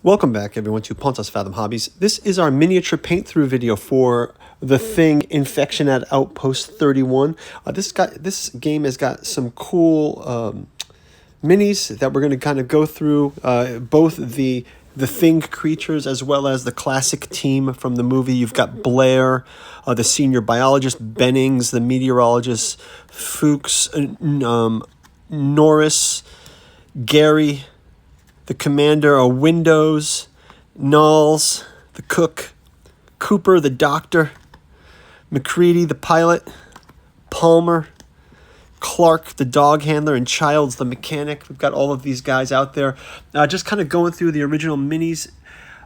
Welcome back, everyone, to Pontus Fathom Hobbies. This is our miniature paint-through video for The Thing Infection at Outpost 31. This game has got some cool minis that we're going to kind of go through, both the Thing creatures as well as the classic team from the movie. You've got Blair, the senior biologist, Bennings, the meteorologist, Fuchs, Norris, Gary, the commander, are Windows, Knowles, the cook, Cooper, the doctor, McCready, the pilot, Palmer, Clark, the dog handler, and Childs, the mechanic. We've got all of these guys out there. Just kind of going through the original minis.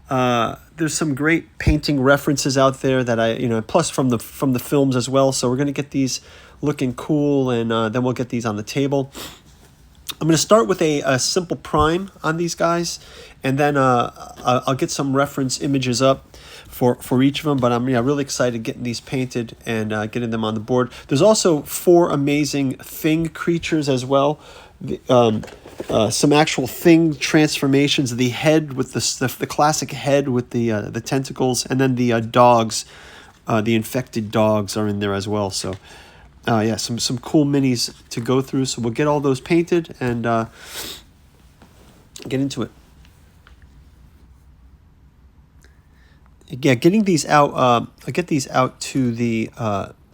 There's some great painting references out there that plus from the films as well. So we're going to get these looking cool, and then we'll get these on the table. I'm going to start with a simple prime on these guys, and then I'll get some reference images up for each of them. But I'm really excited getting these painted and getting them on the board. There's also 4 amazing Thing creatures as well. Some actual Thing transformations. The head with the classic head with the tentacles, and then the dogs, the infected dogs are in there as well. So. Some cool minis to go through. So we'll get all those painted and get into it. Yeah, getting these out. I'll get these out to the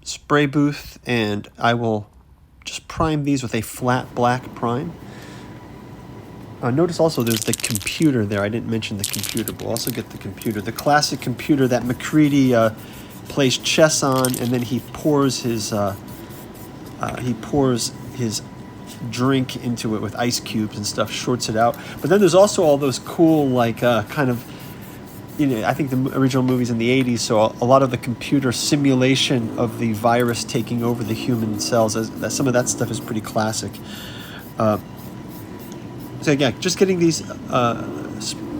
spray booth, and I will just prime these with a flat black prime. Notice also there's the computer there. I didn't mention the computer, but we'll also get the computer. The classic computer that McCready plays chess on, and then he pours his drink into it with ice cubes and stuff, shorts it out. But then there's also all those cool, I think the original movie's in the 80s, so a lot of the computer simulation of the virus taking over the human cells, some of that stuff is pretty classic. So yeah, just getting these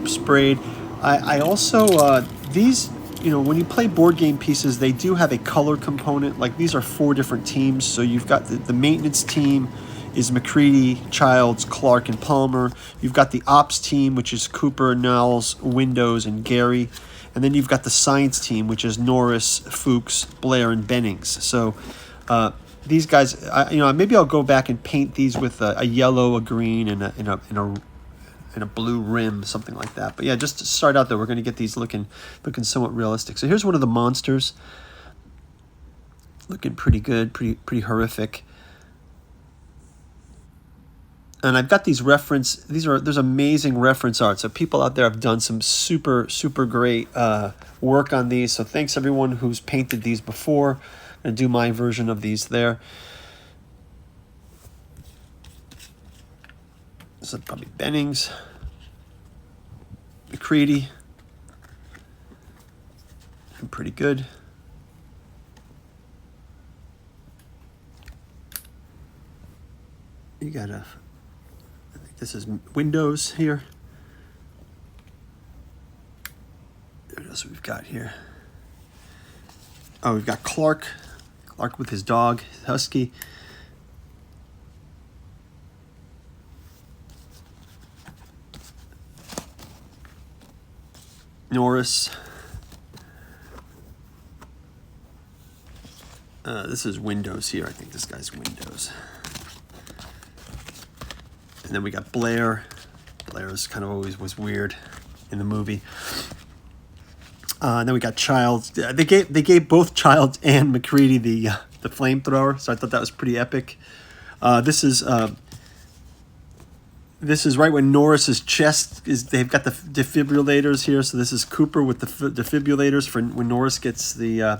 sprayed. I also, these, when you play board game pieces, they do have a color component. Like, these are 4 different teams. So you've got the maintenance team is McCready, Childs, Clark, and Palmer. You've got the ops team, which is Cooper, Knowles, Windows, and Gary. And then you've got the science team, which is Norris, Fuchs, Blair, and Bennings. So these guys, maybe I'll go back and paint these with a yellow, a green, and a blue rim, something like that. But yeah, just to start out, though, we're going to get these looking somewhat realistic. So here's one of the monsters, looking pretty good, pretty horrific. And I've got there's amazing reference art. So people out there have done some super great work on these. So thanks everyone who's painted these before. I'm going to do my version of these there. This is probably Bennings, McCready, pretty good. You got I think this is Windows here. What else we've got here? Oh, we've got Clark with his dog, Husky. Norris. This is Windows here. I think this guy's Windows. And then we got Blair. Blair's kind of always was weird in the movie. And then we got Childs. They gave both Childs and McCready the flamethrower, so I thought that was pretty epic. This is right when Norris's chest is. They've got the defibrillators here. So this is Cooper with the defibrillators for when Norris gets the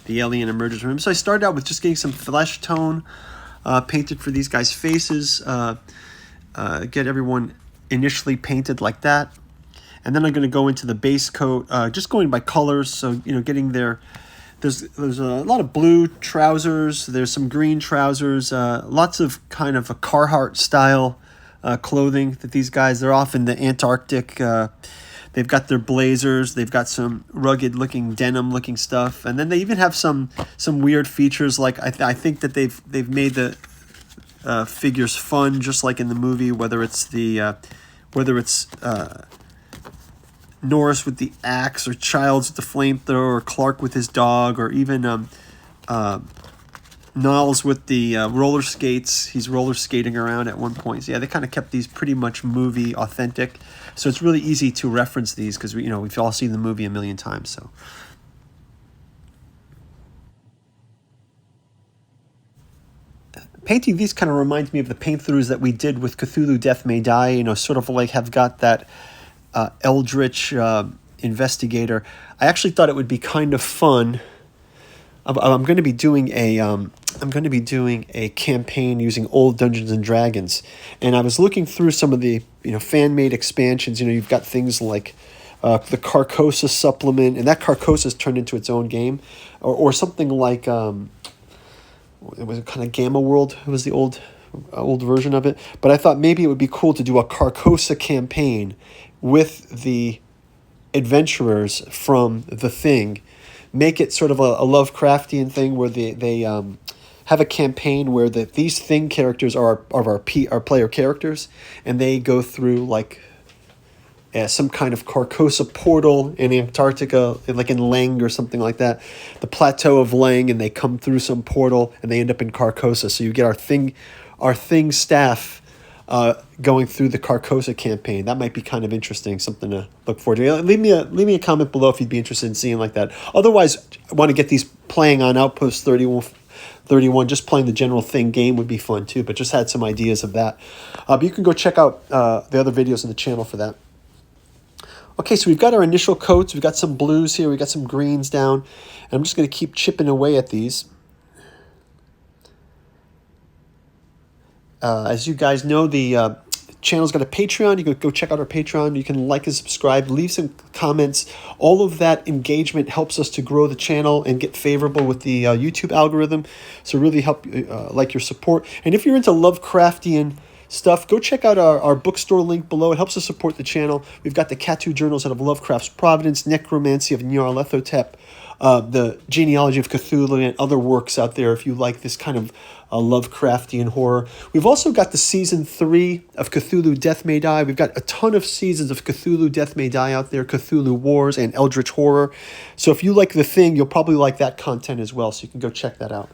alien emerges from him. So I started out with just getting some flesh tone painted for these guys' faces. Get everyone initially painted like that, and then I'm going to go into the base coat, just going by colors. So getting there. There's a lot of blue trousers. There's some green trousers. Lots of kind of a Carhartt style. Clothing that these guys, they're off in the Antarctic. They've got their blazers. They've got some rugged looking denim looking stuff, and then they even have some weird features. Like I think that they've made the figures fun, just like in the movie. Whether it's Norris with the axe, or Childs with the flamethrower, or Clark with his dog, or even Niles with the roller skates. He's roller skating around at one point. So yeah, they kind of kept these pretty much movie authentic. So it's really easy to reference these because we've all seen the movie a million times. So painting these kind of reminds me of the paint throughs that we did with Cthulhu Death May Die. Sort of like have got that eldritch investigator. I actually thought it would be kind of fun. I'm going to be doing a campaign using old Dungeons and Dragons, and I was looking through some of the fan made expansions. You've got things like the Carcosa supplement, and that Carcosa's turned into its own game, or something like it was kind of Gamma World. It was the old version of it. But I thought maybe it would be cool to do a Carcosa campaign with the adventurers from The Thing. Make it sort of a Lovecraftian thing where they have a campaign where these Thing characters are our player characters, and they go through like some kind of Carcosa portal in Antarctica, like in Leng or something like that, the plateau of Leng, and they come through some portal and they end up in Carcosa. So you get our Thing staff going through the Carcosa campaign. That might be kind of interesting, something to look forward to. Leave me a comment below if you'd be interested in seeing like that. Otherwise, I want to get these playing on Outpost 31. Just playing the general Thing game would be fun too, but just had some ideas of that. But you can go check out the other videos on the channel for that. Okay, so we've got our initial coats. We've got some blues here. We've got some greens down. And I'm just going to keep chipping away at these. As you guys know, the channel's got a Patreon. You can go check out our Patreon. You can like and subscribe. Leave some comments. All of that engagement helps us to grow the channel and get favorable with the YouTube algorithm. So really like your support. And if you're into Lovecraftian stuff, go check out our bookstore link below. It helps us support the channel. We've got the Catu Journals out of Lovecraft's Providence, Necromancy of Nyarlathotep, the Genealogy of Cthulhu, and other works out there if you like this kind of Lovecraftian horror. We've also got the Season 3 of Cthulhu Death May Die. We've got a ton of seasons of Cthulhu Death May Die out there, Cthulhu Wars, and Eldritch Horror. So if you like The Thing, you'll probably like that content as well, so you can go check that out.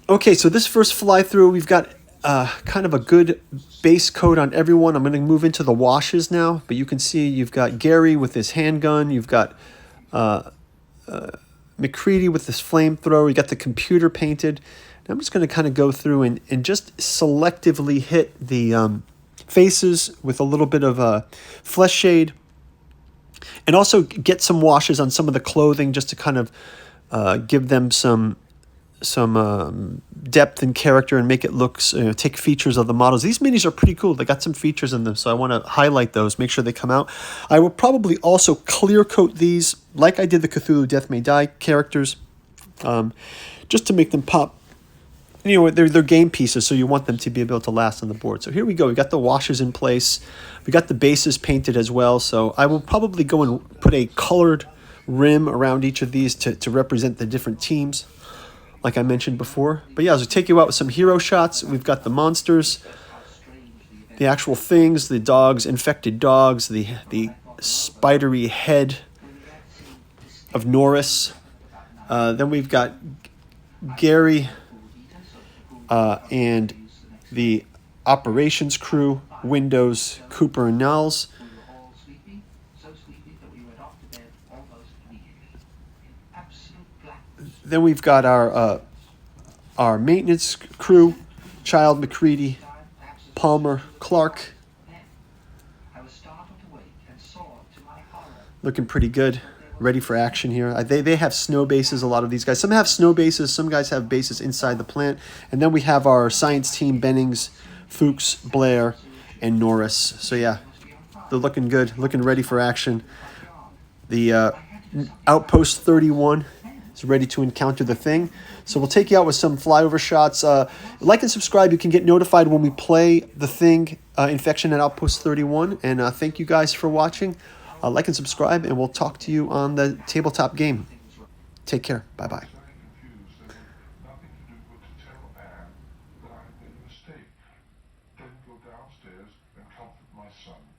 Okay, so this first fly through, we've got kind of a good base coat on everyone. I'm going to move into the washes now, but you can see you've got Gary with his handgun. You've got McCready with this flamethrower. You got the computer painted. And I'm just going to kind of go through and just selectively hit the faces with a little bit of flesh shade, and also get some washes on some of the clothing just to kind of give them some depth and character and make it look, take features of the models. These minis are pretty cool. They got some features in them, so I want to highlight those, make sure they come out. I will probably also clear coat these like I did the Cthulhu Death May Die characters, just to make them pop. They're game pieces, so you want them to be able to last on the board. So here we go. We got the washes in place. We got the bases painted as well, so I will probably go and put a colored rim around each of these to represent the different teams, like I mentioned before. But yeah, as we take you out with some hero shots, we've got the monsters, the actual things, the dogs, infected dogs, the spidery head of Norris. Then we've got Gary and the operations crew, Windows, Cooper, and Niles. Then we've got our maintenance crew, Child, McCready, Palmer, Clark. Looking pretty good, ready for action here. They have snow bases, a lot of these guys. Some have snow bases, some guys have bases inside the plant. And then we have our science team, Bennings, Fuchs, Blair, and Norris. So yeah, they're looking good, looking ready for action. The Outpost 31 is ready to encounter the Thing. So we'll take you out with some flyover shots. Like and subscribe. You can get notified when we play the Thing Infection at Outpost 31. And thank you guys for watching. Like and subscribe, and we'll talk to you on the tabletop game. Take care. Bye-bye. some